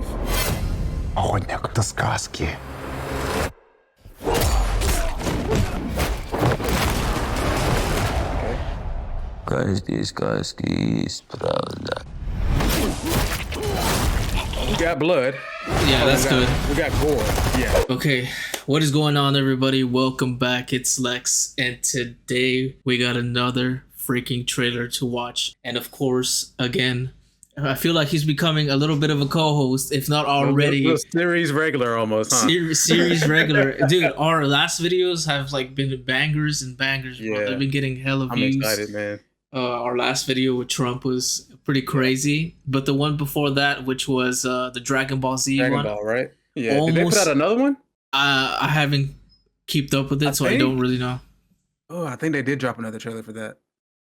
believe. Охотник до сказки. Каждый сказки есть правда. We got blood. Yeah, that's good. We got gore. Yeah. Okay, what is going on, everybody? Welcome back. It's Lex, and today we got another freaking trailer to watch. And of course, again, I feel like he's becoming a little bit of a co-host, if not already. A series regular almost, huh? Series regular. Dude, our last videos have like been bangers and bangers, bro. Yeah. They've been getting hella I'm views. excited, man. Our last video with Trump was pretty crazy, but the one before that, which was the Dragon Ball Z Dragon one, Ball, right? Yeah. Did they put out another one? I haven't kept up with it, I don't really know. Oh, I think they did drop another trailer for that.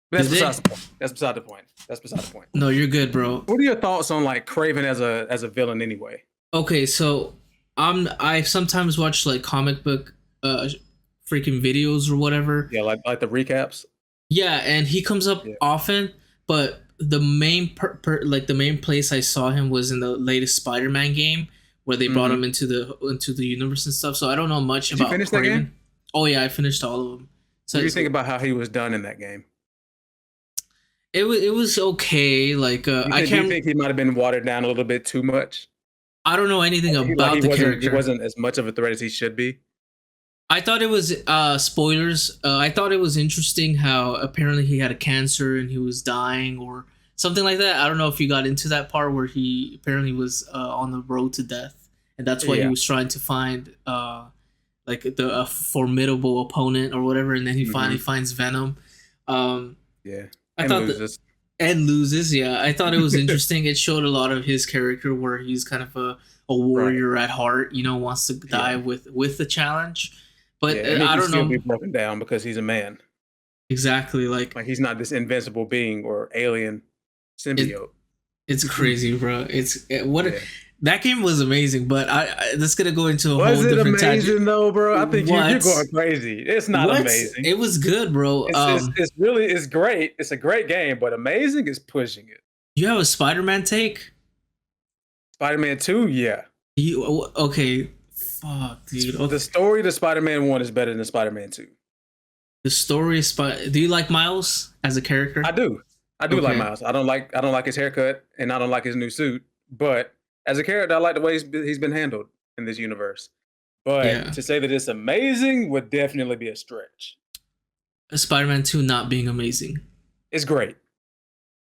But Did that's beside the point. That's beside the point. No, you're good, bro. What are your thoughts on like Kraven as a villain anyway? Okay, so I sometimes watch like comic book freaking videos or whatever. Yeah, like the recaps. Yeah, and he comes up often, but the main the main place I saw him was in the latest Spiderman game where they brought him into the universe and stuff. So I don't know much about. Did you finish that game? Oh yeah, I finished all of them. So what do you think about how he was done in that game? It was okay. Like Do you think he might have been watered down a little bit too much? I don't know anything about the character. He wasn't as much of a threat as he should be. I thought it was spoilers. I thought it was interesting how apparently he had a cancer and he was dying or something like that. I don't know if you got into that part where he apparently was on the road to death, and that's why he was trying to find like a formidable opponent or whatever, and then he finally finds Venom. Yeah, I thought and loses. Yeah, I thought it was interesting. It showed a lot of his character where he's kind of a warrior at heart. You know, wants to die with the challenge. But I don't know. Be broken down because he's a man. Exactly, like he's not this invincible being or alien symbiote. It's crazy, bro. That game was amazing, but that's gonna go into a whole different tangent. Was it amazing though, bro? I think you're going crazy. It's not amazing. It was good, bro. It's great. It's a great game, but amazing is pushing it. You have a Spider-Man take? Spider-Man 2, yeah. Okay. Fuck, dude. Okay. The story to Spider-Man 1 is better than Spider-Man 2. The story is do you like Miles as a character? I do like Miles. I don't like his haircut and I don't like his new suit, but as a character I like the way he's been handled in this universe. But to say that it's amazing would definitely be a stretch. Spider-Man 2 not being amazing. It's great.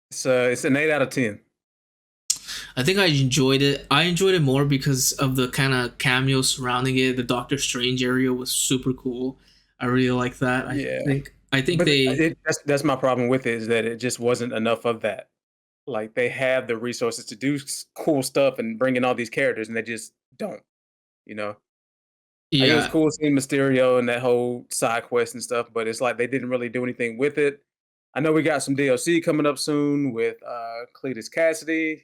It's an 8 out of 10. I think I enjoyed it. I enjoyed it more because of the kind of cameo surrounding it. The Doctor Strange area was super cool. I really like that. I think that's my problem with it, is that it just wasn't enough of that. Like they have the resources to do cool stuff and bring in all these characters, and they just don't. You know. Yeah, like it was cool seeing Mysterio and that whole side quest and stuff, but it's like they didn't really do anything with it. I know we got some DLC coming up soon with Cletus Cassidy.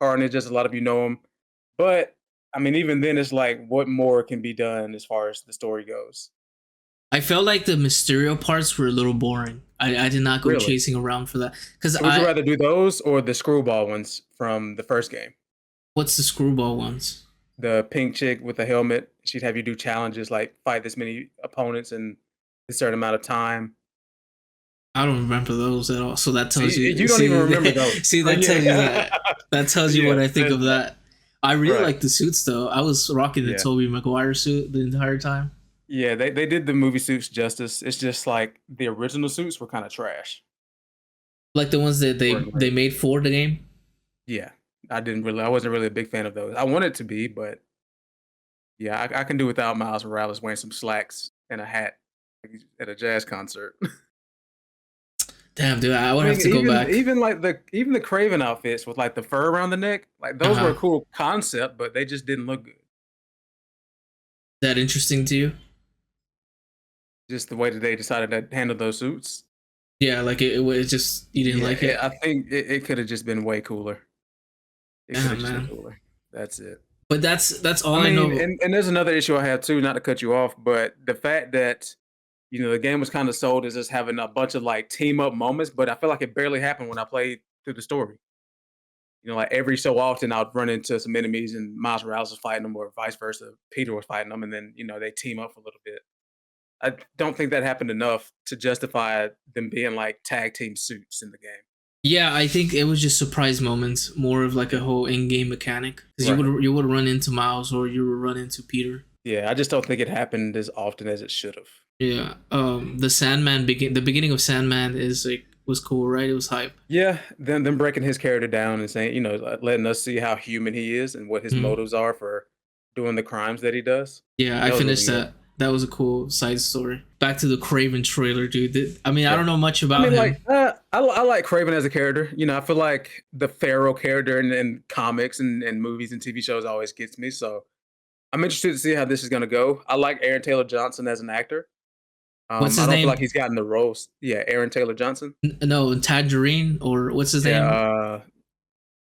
Carnage, just a lot of you know him, but I mean, even then, it's like, what more can be done as far as the story goes? I felt like the Mysterio parts were a little boring. I did not go chasing around for that because would you rather do those or the screwball ones from the first game? What's the screwball ones? The pink chick with the helmet. She'd have you do challenges like fight this many opponents in a certain amount of time. I don't remember those at all. So that tells you. You don't even remember those. See, that tells you that. That tells you what I think of that. I really like the suits, though. I was rocking the Tobey Maguire suit the entire time. Yeah, they did the movie suits justice. It's just like the original suits were kind of trash. Like the ones that they made for the game? Yeah. I wasn't really a big fan of those. I wanted to be, but yeah, I can do without Miles Morales wearing some slacks and a hat at a jazz concert. Damn, dude, I would have to go back. Even the Kraven outfits with like the fur around the neck, like those were a cool concept, but they just didn't look good. That interesting to you? Just the way that they decided to handle those suits. Yeah, like it just you didn't like it. I think it could have just been way cooler. It could have just been cooler. That's it. But that's all I know. And there's another issue I have too, not to cut you off, but the fact that the game was kind of sold as just having a bunch of like team up moments, but I feel like it barely happened when I played through the story. You know, like every so often I'd run into some enemies and Miles Morales was fighting them, or vice versa. Peter was fighting them, and then they team up for a little bit. I don't think that happened enough to justify them being like tag team suits in the game. Yeah, I think it was just surprise moments, more of like a whole in-game mechanic. Because Right. you would run into Miles or you would run into Peter. Yeah, I just don't think it happened as often as it should have. Yeah. The the beginning of Sandman is like was cool, right? It was hype. Yeah, them breaking his character down and saying, letting us see how human he is and what his Mhm. motives are for doing the crimes that he does. Yeah, I That was finished really good. that. That was a cool side story. Back to the Kraven trailer, dude. I mean, I Yeah. don't know much I about mean, him. like, I like Kraven as a character. I feel like the Pharaoh character in comics and movies and TV shows always gets me. So I'm interested to see how this is going to go. I like Aaron Taylor Johnson as an actor. What's I his don't feel name? like he's gotten the roles. Yeah, Aaron Taylor Johnson. No, Tangerine or what's his Yeah, name?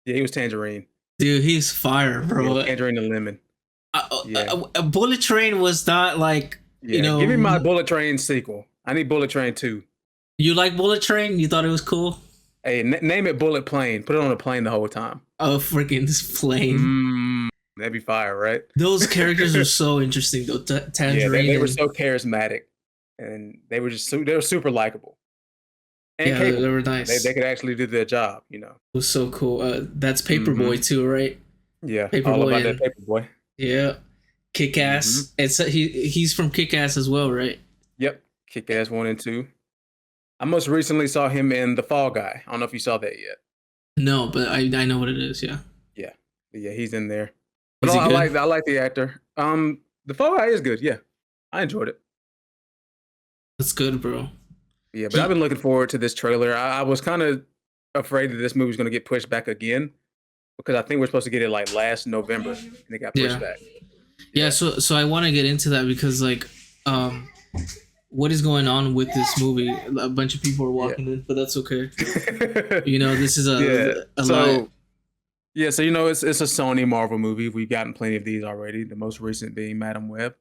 yeah, he was Tangerine. Dude, he's fire, Yeah, bro. Tangerine and Lemon. Yeah, A Bullet Train was not like yeah. Give me my Bullet Train sequel. I need Bullet Train 2. You like Bullet Train? You thought it was cool? Hey, name it Bullet Plane. Put it on a plane the whole time. Oh, freaking this plane. That'd be fire, right? Those characters are so interesting though. Yeah, Tangerine. they were so charismatic, and they were they were super likable and yeah, capable. they were nice. They could actually do their job. It was so cool. That's Paperboy too, right? Yeah, all Paperboy about that Paperboy. Yeah, Kick Ass. It's he's from Kick Ass as well, right? Yep, Kick Ass 1 and 2. I most recently saw him in The Fall Guy. I don't know if you saw that yet. No, but I know what it is. Yeah. Yeah, but yeah, he's in there. But Is he good? I like the actor. The Fall Guy is good. Yeah, I enjoyed it. That's good, bro. Yeah, but I've been looking forward to this trailer. I was kind of afraid that this movie was going to get pushed back again because I think we're supposed to get it like last November, and it got pushed back. Yeah, so I want to get into that because like, what is going on with this movie? A bunch of people are walking in, but that's okay. This is a so it's a Sony Marvel movie. We've gotten plenty of these already. The most recent being Madam Web.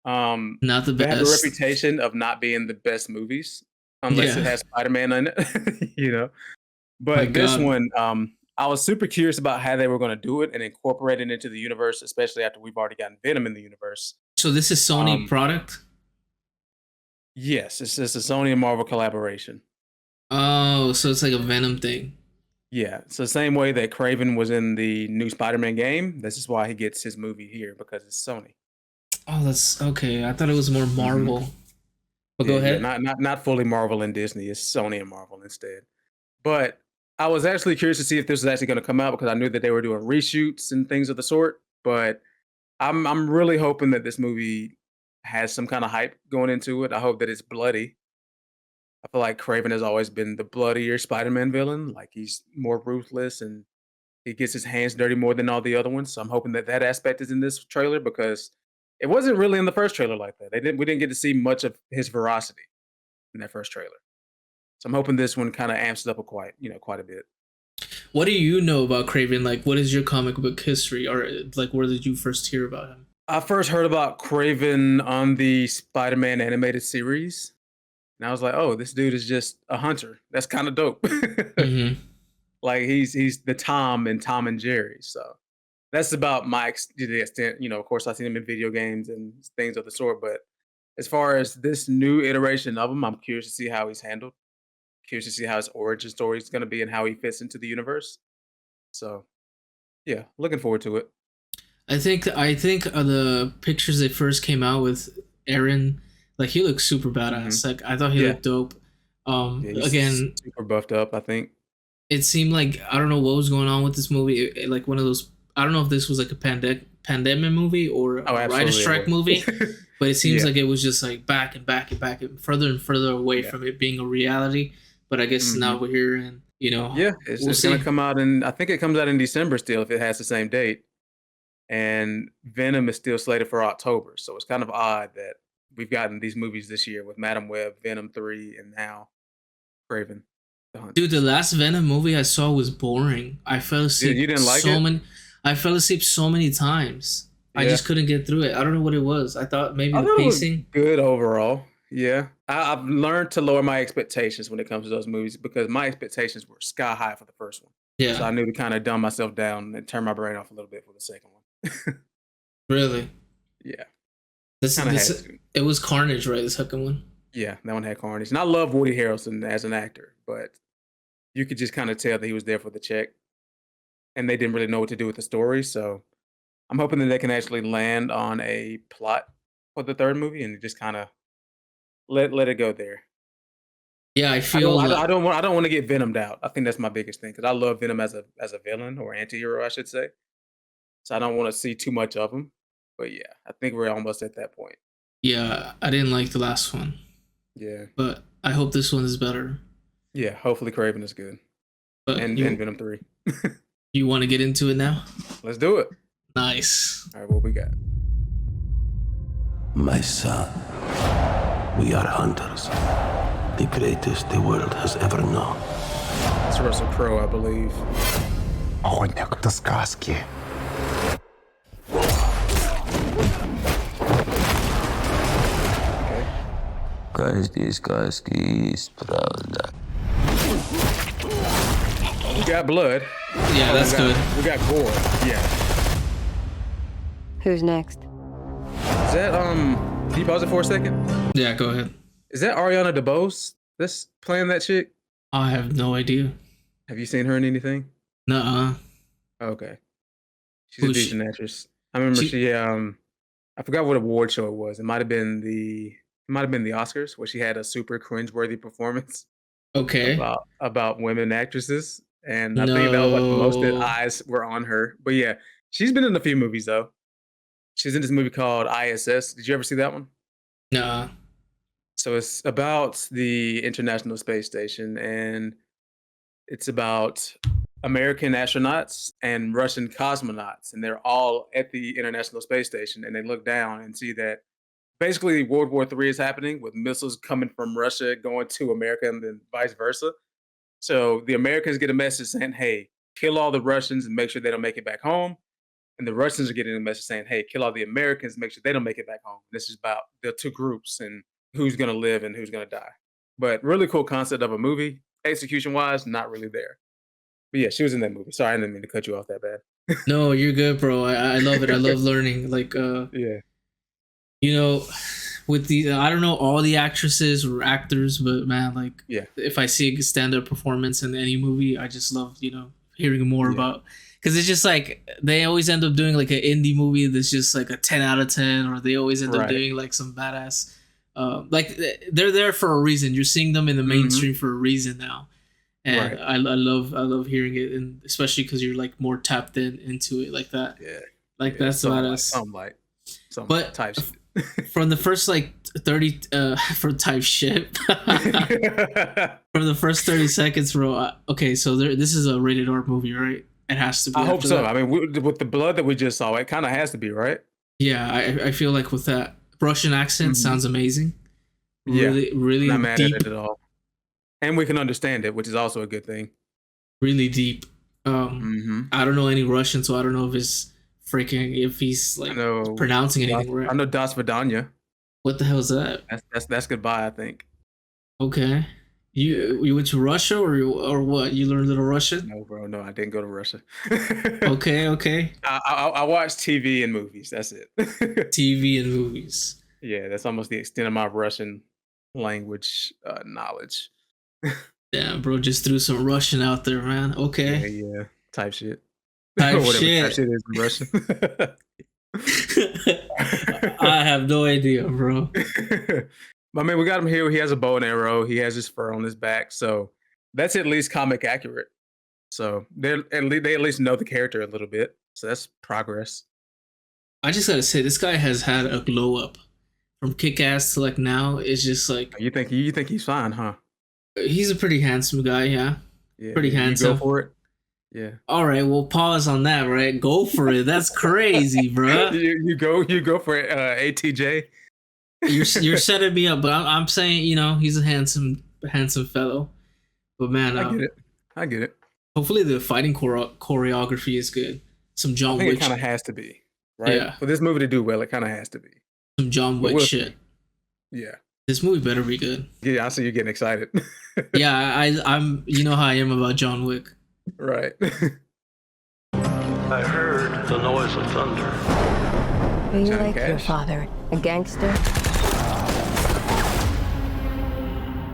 Not the They have a best. reputation of not being the best movies unless it has Spiderman in it. But this one, I was super curious about how they were going to do it and incorporate it into the universe, especially after we've already gotten Venom in the universe. So this is Sony product? Yes, it's just a Sony and Marvel collaboration. Oh, so it's like a Venom thing. Yeah, it's the same way that Kraven was in the new Spider-Man game. This is why he gets his movie here, because it's Sony. Oh, that's okay. I thought it was more Marvel. But go ahead. Not fully Marvel and Disney. It's Sony and Marvel instead. But I was actually curious to see if this was actually going to come out because I knew that they were doing reshoots and things of the sort. But I'm really hoping that this movie has some kind of hype going into it. I hope that it's bloody. I feel like Kraven has always been the bloodier Spider-Man villain. Like he's more ruthless and he gets his hands dirty more than all the other ones. So I'm hoping that that aspect is in this trailer because it wasn't really in the first trailer like that. We didn't get to see much of his ferocity in that first trailer. So I'm hoping this one kind of amps it up quite a bit. What do you know about Kraven? Like, what is your comic book history, or like, where did you first hear about him? I first heard about Kraven on the Spider-Man animated series, and I was like, "Oh, this dude is just a hunter. That's kind of dope." Like he's the Tom in Tom and Jerry. So that's about the extent. Of course, I've seen him in video games and things of the sort. But as far as this new iteration of him, I'm curious to see how he's handled. Curious to see how his origin story is going to be and how he fits into the universe. So, yeah, looking forward to it. I think the pictures they first came out with Aaron, like he looked super badass. Like I thought he looked dope. Again, super buffed up. I think it seemed like I don't know what was going on with this movie. Like one of those. I don't know if this was like a pandemic movie or a writer strike movie, but it seems like it was just like back and further away from it being a reality. But I guess now we're here, and it's gonna come out, and I think it comes out in December still if it has the same date. And Venom is still slated for October, so it's kind of odd that we've gotten these movies this year with Madam Web, Venom 3, and now Kraven the Hunter. Dude, the last Venom movie I saw was boring. I fell asleep. Dude, you didn't like it? I fell asleep so many times. I just couldn't get through it. I don't know what it was. I thought maybe the pacing. It was good overall. Yeah, I've learned to lower my expectations when it comes to those movies because my expectations were sky high for the first one. So I Yeah. knew to kind of dumb myself down and turn my brain off a little bit for the second one. Really. Yeah, This kind of had this to. it was Carnage, right? The second one. Yeah, that one had Carnage, and I love Woody Harrelson as an actor, but you could just kind of tell that he was there for the check, and they didn't really know what to do with the story. So I'm hoping that they can actually land on a plot for the third movie and just kind of let it go there. Yeah, I I feel don't I don't like I don't want I don't want to get Venomed out. I think that's my biggest thing because I love Venom as a villain or anti-hero, I should say. So I don't want to see too much of him. But yeah, I think we're almost at that point. yeah, I didn't like the last one, Yeah. but I hope this one is better. Yeah, hopefully Kraven is good. But And Venom 3. you want to get into it now? Let's do it. Nice. All right, what we got? My son, we are hunters. The greatest the world has ever known. It's Russell Crowe, I believe. Охотник до сказки. Okay. Каждой сказки есть правда. We got blood. Yeah, that's good. We got gore. Yeah. Who's next? Is that can you pause it for a second? Yeah, go ahead. Is that Ariana DeBose that's playing that chick? I have no idea. Have you seen her in anything? Nuh-uh. Okay. She's a Who's she? decent actress. I remember she I forgot what award show it was. It might have been the Oscars where she had a super cringeworthy performance Okay. about women actresses. And I think that was like the most that No. eyes were on her. But yeah, she's been in a few movies though. She's in this movie called ISS. Did you ever see that one? Nuh-uh. So it's about the International Space Station, and it's about American astronauts and Russian cosmonauts, and they're all at the International Space Station, and they look down and see that basically World War III is happening with missiles coming from Russia going to America and then vice versa. So the Americans get a message saying, "Hey, kill all the Russians and make sure they don't make it back home." And the Russians are getting a message saying, "Hey, kill all the Americans, make sure they don't make it back home." This is about the two groups and who's gonna live and who's gonna die. But really cool concept of a movie. Execution wise, not really there. But yeah, she was in that movie. Sorry, I didn't mean to cut you off that bad. No, you're good, bro. I love it. I love learning. Like Yeah. you know, with the I don't know all the actresses or actors, but man, like Yeah. if I see a stand-up performance in any movie, I just love, hearing more Yeah. about, because it's just like they always end up doing like an indie movie that's just like a 10 out of 10, or they always end up Right. doing like some badass like they're there for a reason. You're seeing them in the mainstream for a reason now. And Right. I love hearing it, and especially because you're like more tapped into it like that. Yeah. Like Yeah. that's badass. Some But type shit. From the first like 30 for type shit from the first 30 seconds, bro. Okay, so this is a rated R movie, right? It has to be. I hope after so. that. I mean, with the blood that we just saw, it kind of has to be, right? Yeah, I feel like with that Russian accent Mhm. sounds amazing. Yeah. Really Not mad deep, at it at all. And we can understand it, which is also a good thing. really deep. Mm-hmm. I don't know any Russian, so I don't know if he's I like know. pronouncing anything right. I know Das Vidanya. What the hell is that? That's goodbye, I think. Okay, you went to Russia or what? You learned a little Russian? No, bro. No, I didn't go to Russia. Okay. I watch TV and movies. That's it. TV and movies. Yeah, that's almost the extent of my Russian language knowledge. Damn, bro, just threw some Russian out there, man. Okay. Yeah. Type shit. Type Whatever shit. type shit is in Russian. I have no idea, bro. I mean, we got him here. He has a bow and arrow. He has his fur on his back. So that's at least comic accurate. So they at least know the character a little bit. So that's progress. I just gotta say, this guy has had a glow up from Kick-Ass to like now. It's just like You think he's fine, huh? he's a pretty handsome guy, yeah. Yeah. Pretty you handsome. go for it. Yeah. All right, well, pause on that, right? Go for it. That's crazy, bro. You go for it, ATJ. You're setting me up, but I'm saying, he's a handsome fellow. But man, I get it. hopefully the fighting choreography is good. Some John I think Wick. it kind of has to be, right? Yeah. For this movie to do well, it kind of has to be. Some John But Wick we'll shit. see. Yeah. This movie better be good. Yeah, I see you getting excited. Yeah, I'm. You know how I am about John Wick. Right. I heard the noise of thunder. Are you Johnny like your Cash. father? A gangster?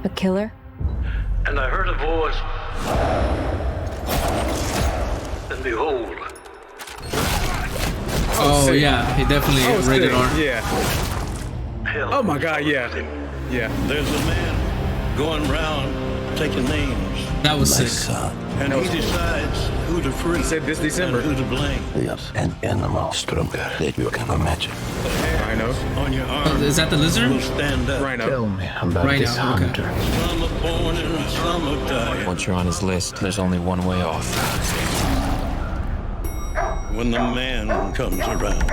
A killer? And I heard a voice. And behold, Oh sick. yeah, he definitely rated sick. R. Yeah. hell. Oh my God. Yeah. Yeah. There's a man going round taking names. That was sick. And he decides who to free. Said this December. And who to blame. Yes, an animal stronger than you can imagine. Rhino. On your arm Is that the lizard? will stand up. Rhino. Tell me about Rhino, this okay. hunter. Some are born and some are dying. Once you're on his list, there's only one way off. When the man comes around.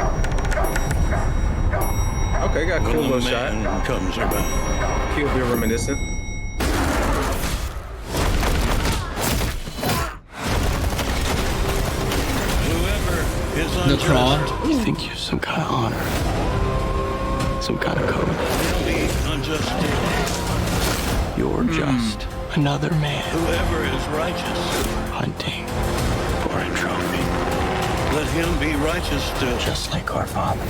Okay, got a cool When the little shot. man comes around. Kill Bill reminiscent. Whoever is The unjust crawl. You think you're some kind of honor, some kind of code. will be unjust still. You're just another man Whoever is righteous, hunting for a trophy, let him be righteous still. just like our father.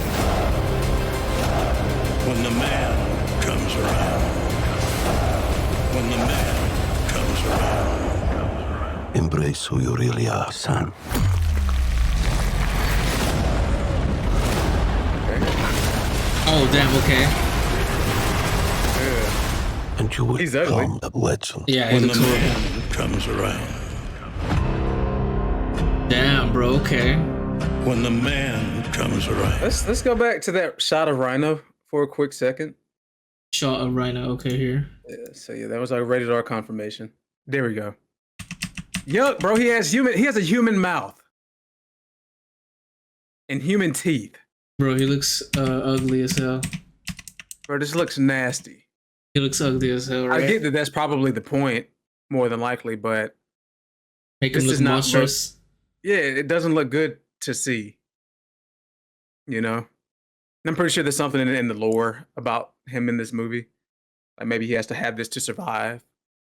When the man comes around. When the man comes around. Embrace who you really are, son. Oh damn. Okay. Yeah. And you will He's ugly. become a legend. Yeah, he When the looks horrible. man comes around. Damn, bro. Okay. When the man comes around. Let's go back to that shot of Rhino for a quick second. Shot of Rhino. Okay, here. Yeah, so yeah, that was our rated R confirmation. There we go. Yuck, bro. He has a human mouth and human teeth. Bro, he looks ugly as hell. Bro, this looks nasty. He looks ugly as hell, right? I get that that's probably the point, more than likely, but Make him this look is not monstrous. yeah, it doesn't look good to see. You know, and I'm pretty sure there's something in the lore about him in this movie. Like maybe he has to have this to survive.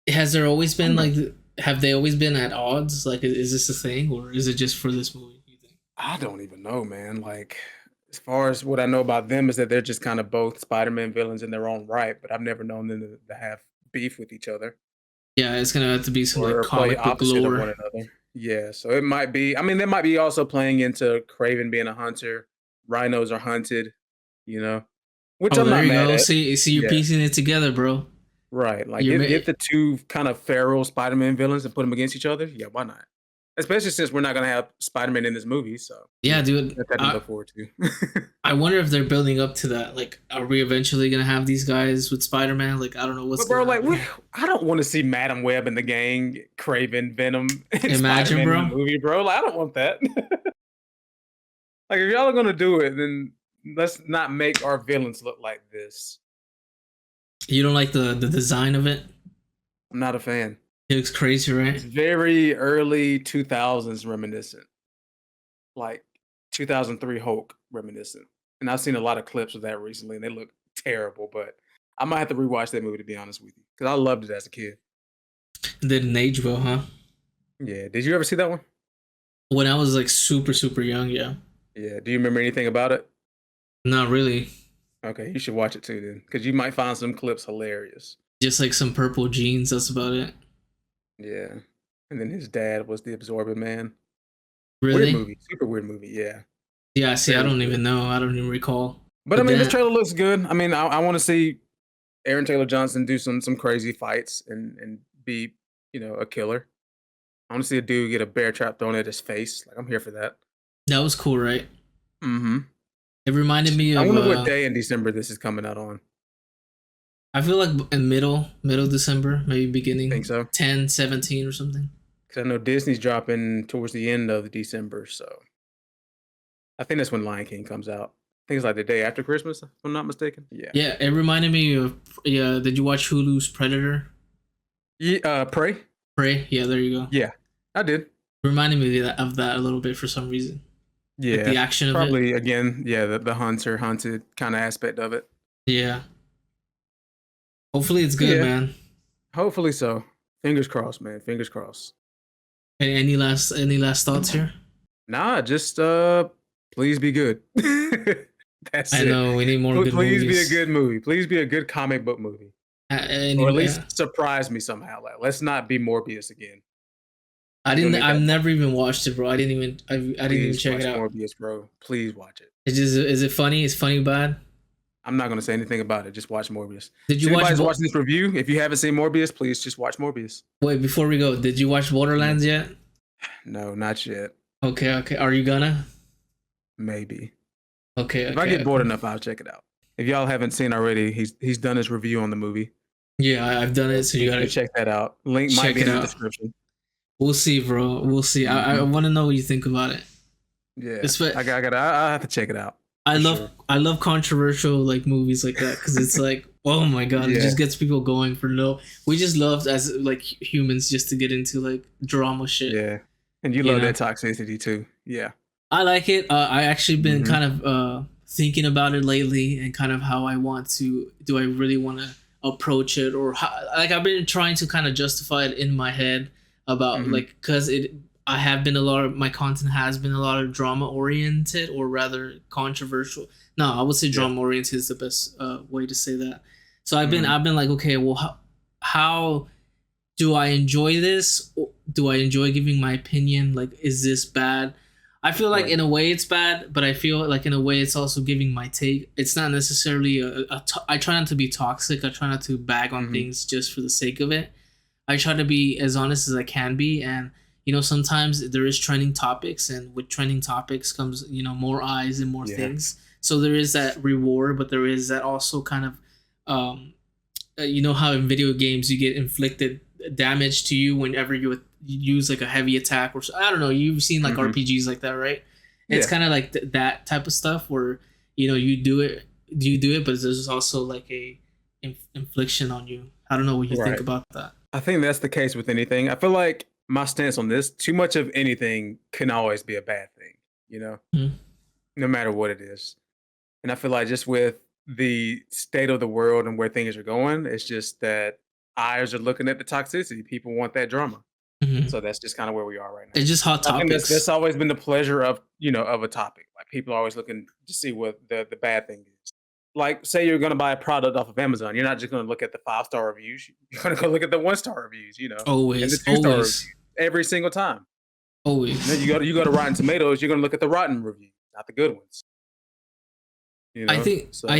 Has there always been like? Have they always been at odds? Like, is this a thing, or is it just for this movie? You think? I don't even know, man. Like, as far as what I know about them is that they're just kind of both Spider-Man villains in their own right, but I've never known them to have beef with each other Yeah, it's gonna have to be some or like play comic book opposite of one lore. another. Yeah, so it might be. I mean, that might be also playing into Kraven being a hunter. Rhinos are hunted, you know, which Oh, I'm there not you mad go. at. See, you're Yeah. piecing it together, bro. Right, like You're get the two kind of feral Spider-Man villains and put them against each other. Yeah, why not? Especially since we're not gonna have Spider-Man in this movie, so Yeah, dude. that's that to look forward to. I wonder if they're building up to that. Like, are we eventually gonna have these guys with Spider-Man? Like, I don't know what's. But bro, gonna like, happen. I don't want to see Madam Web and the gang, Kraven, Venom, and Imagine, Spider-Man bro. in the movie, bro. Like, I don't want that. Like, if y'all are gonna do it, then let's not make our villains look like this. You don't like the design of it? I'm not a fan. It looks crazy, right? It's very early 2000s reminiscent, like 2003 Hulk reminiscent. And I've seen a lot of clips of that recently, and they look terrible. But I might have to rewatch that movie to be honest with you, because I loved it as a kid. It didn't age well, huh? Yeah. Did you ever see that one? When I was like super young, yeah. Yeah. Do you remember anything about it? Not really. Okay, you should watch it too then, because you might find some clips hilarious. Just like some purple jeans. That's about it. Yeah. And then his dad was the Absorbent Man. Really? Weird movie. Super weird movie. Yeah. Yeah. See, I Very don't good. even know. I don't even recall. But I mean, this then- trailer looks good. I mean, I want to see Aaron Taylor Johnson do some crazy fights and be, you know, a killer. I want to see a dude get a bear trap thrown at his face. Like, I'm here for that. That was cool, right? Mm-hmm. It reminded me I of. wonder what day in December this is coming out on. I feel like in middle December, maybe beginning Think so? 10, 17 or something. Because I know Disney's dropping towards the end of December, so I think that's when Lion King comes out. I think it's like the day after Christmas, if I'm not mistaken. Yeah. Yeah, it reminded me of. Yeah, did you watch Hulu's Predator? Prey? Prey? Yeah, there you go. Yeah, I did. Reminded me of that a little bit for some reason. Yeah. Like the action of it. Probably, again, yeah, the hunted kind of aspect of it. Yeah. Hopefully it's good, Yeah. man. Hopefully so. Fingers crossed, man. Fingers crossed. Any last thoughts here? Nah, just please be good. That's I it. know we need more good Please be a movies. good movie. Please be a good comic book movie, or at least surprise me somehow. Like, let's not be Morbius again. I've never even watched it, bro. I didn't even check it out. Morbius, bro. Please watch it. Is it funny? Is funny bad? I'm not gonna say anything about it. Just watch Morbius. Did you watching this review? If you haven't seen Morbius, please just watch Morbius. Wait, before we go, did you watch Borderlands yet? No, not yet. Okay. Are you gonna? Maybe. Okay. If I get bored enough, I'll check it out. If y'all haven't seen already, he's done his review on the movie. Yeah, I've done it, so you gotta check that out. Link might be in the description. We'll see, bro. We'll see. I want to know what you think about it. Yeah, I have to check it out. I love controversial like movies like that because it's like, oh my god, it just gets people going for no. We just love as like humans just to get into like drama shit. Yeah, and you love that toxicity too. Yeah, I like it. I actually been kind of thinking about it lately and kind of how I want to. Do I really want to approach it or how, like I've been trying to kind of justify it in my head about like because I have been my content has been a lot of drama oriented or rather controversial. No, I would say drama oriented is the best way to say that. So I've been like, okay, well, how do I enjoy this? Do I enjoy giving my opinion? Like, is this bad? I feel like in a way it's bad, but I feel like in a way it's also giving my take. It's not necessarily I try not to be toxic. I try not to bag on things just for the sake of it. I try to be as honest as I can be, and you know, sometimes there is trending topics, and with trending topics comes, you know, more eyes and more things. So there is that reward, but there is that also kind of, you know, how in video games you get inflicted damage to you whenever you use like a heavy attack or I don't know. You've seen like RPGs like that, right? It's kind of like that type of stuff where you know you do it, but there's also like a infliction on you. I don't know what you think about that. I think that's the case with anything. I feel like my stance on this, too much of anything can always be a bad thing, you know, no matter what it is. And I feel like just with the state of the world and where things are going, it's just that eyes are looking at the toxicity. People want that drama. So that's just kind of where we are right now. It's just hot topics. That's always been the pleasure of, you know, of a topic. Like people are always looking to see what the bad thing is. Like, say you're going to buy a product off of Amazon. You're not just going to look at the 5-star reviews. You're going to go look at the 1-star reviews, you know. Always. And the 2-star reviews every single time. Always. And then you go to Rotten Tomatoes, you're going to look at the rotten reviews, not the good ones. You know? I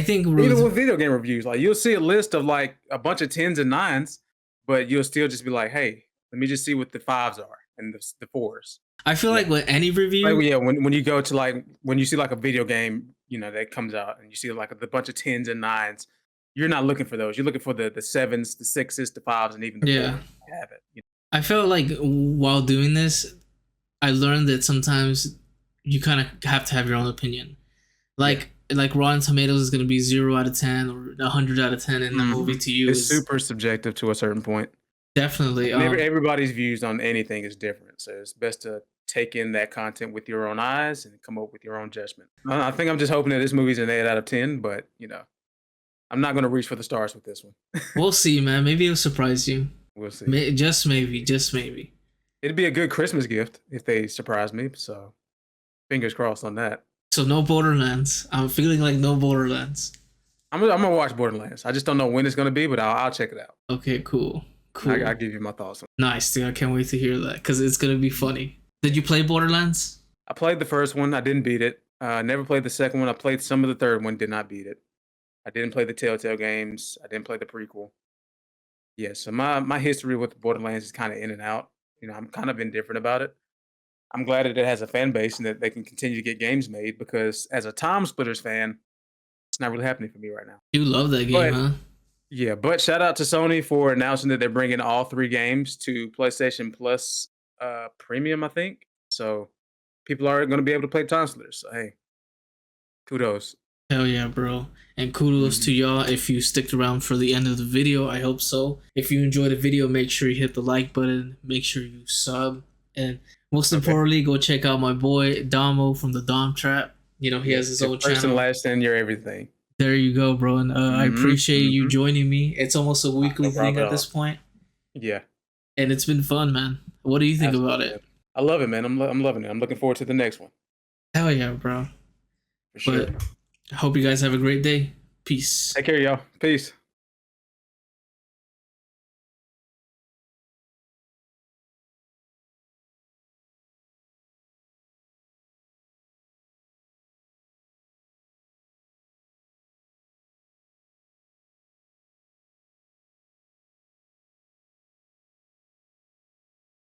think even with video game reviews, like you'll see a list of like a bunch of 10s and 9s, but you'll still just be like, hey, let me just see what the 5s are and the 4s. I feel like with any review, like, when you go to like when you see like a video game, you know, that comes out and you see like a bunch of 10s and 9s, you're not looking for those. You're looking for the 7s, the 6s, the 5s, and even the 4s. Have it. You know? I felt like while doing this, I learned that sometimes you kind of have to have your own opinion. Like Rotten Tomatoes is going to be 0 out of 10 or 100 out of 10 in the movie to you. It's super subjective to a certain point. Definitely. Everybody's views on anything is different. So it's best to take in that content with your own eyes and come up with your own judgment. I think I'm just hoping that this movie's an 8 out of 10, but, you know, I'm not going to reach for the stars with this one. We'll see, man. Maybe it'll surprise you. We'll see. Just maybe. It'd be a good Christmas gift if they surprise me. So fingers crossed on that. So no Borderlands. I'm feeling like no Borderlands. I'm gonna watch Borderlands. I just don't know when it's gonna be, but I'll check it out. Okay, cool. I'll give you my thoughts on it. Nice, dude. I can't wait to hear that because it's gonna be funny. Did you play Borderlands? I played the first one. I didn't beat it. Never played the second one. I played some of the third one. Did not beat it. I didn't play the Telltale games. I didn't play the prequel. Yeah, so my history with Borderlands is kind of in and out. You know, I'm kind of indifferent about it. I'm glad that it has a fan base and that they can continue to get games made because as a Time Splitters fan, it's not really happening for me right now. You love that game, huh? Yeah, but shout out to Sony for announcing that they're bringing all 3 games to PlayStation Plus Premium, I think. So people are going to be able to play Time Splitters. So, hey, kudos. Hell yeah, bro. And kudos to y'all if you sticked around for the end of the video. I hope so. If you enjoyed the video, make sure you hit the like button. Make sure you sub. And most importantly, go check out my boy Damo from the Dom Trap. You know, he has his own channel. First and last and you're everything. There you go, bro. And I appreciate you joining me. It's almost a weekly thing at this point. Yeah. And it's been fun, man. What do you think Absolutely, about man. it? I love it, man. I'm loving it. I'm looking forward to the next one Hell yeah, bro. for sure. But I hope you guys have a great day. Peace. Take care, y'all. Peace.